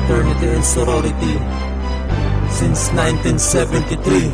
fraternity and sorority since 1973.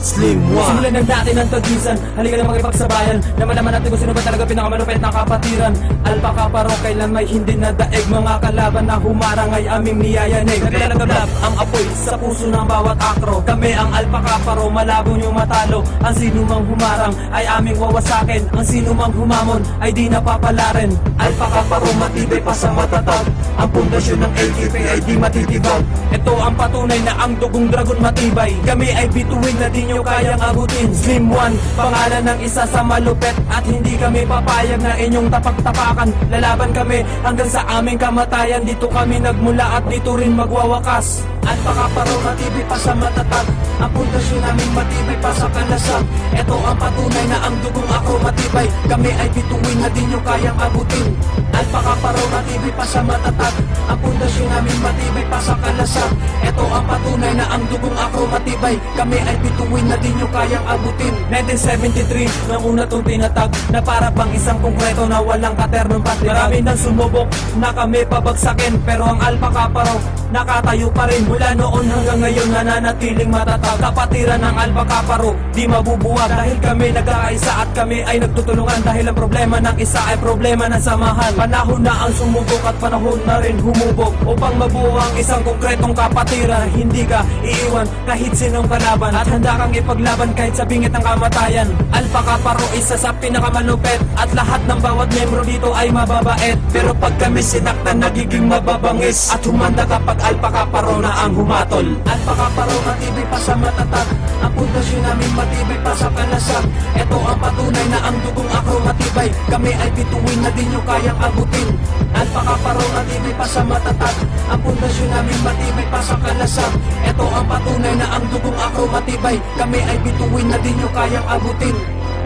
Slim One. Simulan ng dati ng tagisan, halika na makipagsabayan. Naman natin kung sino ba talaga pinakamalupit na kapatiran. Alpha Kappa Rho, kailan may hindi na daig. Mga kalaban na humarang ay aming niyayanig. Naglalagablab ang apoy sa puso ng bawat akro. Kami ang Alpha Kappa Rho, malabo nyo matalo. Ang sino mang humarang ay aming wawasakin. Ang sino mang humamon ay di napapalarin. Alpha Kappa Rho, matibay pa sa matatag. Ang pundasyon ng AKP ay di matitibag. Ito ang patunay na ang dugong dragon matibay. Kami ay bituin na di nyo kayang abutin. Slim One, pangalan ng isa sa malupet. At hindi kami papayag na inyong tapak-tapakan. Lalaban kami hanggang sa aming kamatayan. Dito kami nagmula at dito rin magwawakas. Alpha Kappa Rho, matibay pa sa matatag. Ang pundasyon namin matibay pa sa kalasag. Ito ang patunay na ang dugong ako matibay. Kami ay bituin na di nyo kayang abutin. Alpha Kappa Rho, matibay pa sa matatag. Ang pundasyon namin matibay pa sa kalasag. Ito ang patunay na ang dugong ako matibay. Kami ay bituin na di nyo kayang abutin. 1973, nang una tong tinatag. Na para bang isang konkreto na walang katernong patlinag. Marami nang sumubok na kami pabagsakin. Pero ang Alpha Kappa Rho, nakatayo pa rin. Mula noon hanggang ngayon nananatiling matatag. Kapatiran ng Alpha Kappa Rho, di mabubuwag. Dahil kami nagkakaisa at kami ay nagtutulungan. Dahil ang problema ng isa ay problema ng samahan. Panahon na ang sumubok at panahon na rin humubog. Upang mabuo ang isang konkretong kapatiran. Hindi ka iiwan kahit sinong kalaban. At handa kang ipaglaban kahit sa bingit ng kamatayan. Alpha Kappa Rho, isa sa pinakamalupet. At lahat ng bawat membro dito ay mababait. Pero pag kami sinaktan, nagiging mababangis. At humanda kapag Alpha Kappa Rho na ang humatol. Alpha Kappa Rho, matibay pa sa matatag. Ang pundasyon namin matibay pa sa kalasag. Ito ang patunay na ang dugong ako matibay. Kami ay bituin na di nyo kayang abutin. Alpha Kappa Rho, matibay pa sa matatag. Ang pundasyon namin matibay pa sa kalasag. Ito ang patunay na ang dugong ako matibay. Kami ay bituin na di nyo kayang abutin.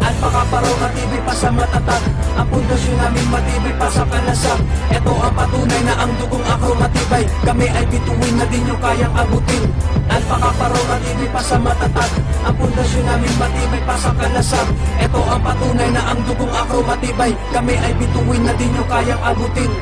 Alpha Kappa Rho, matibay pa sa matatag. Ang pundasyon namin matibay pa sa kalasag. Ito ang patunay na ang dugong ako matibay. Kami ay bituin na di nyo kayang abutin. Alpha Kappa Rho, matibay pa sa matatag. Ang pundasyon namin matibay pa sa kalasag. Ito ang patunay na ang dugong ako matibay. Kami ay bituin na di nyo kayang abutin.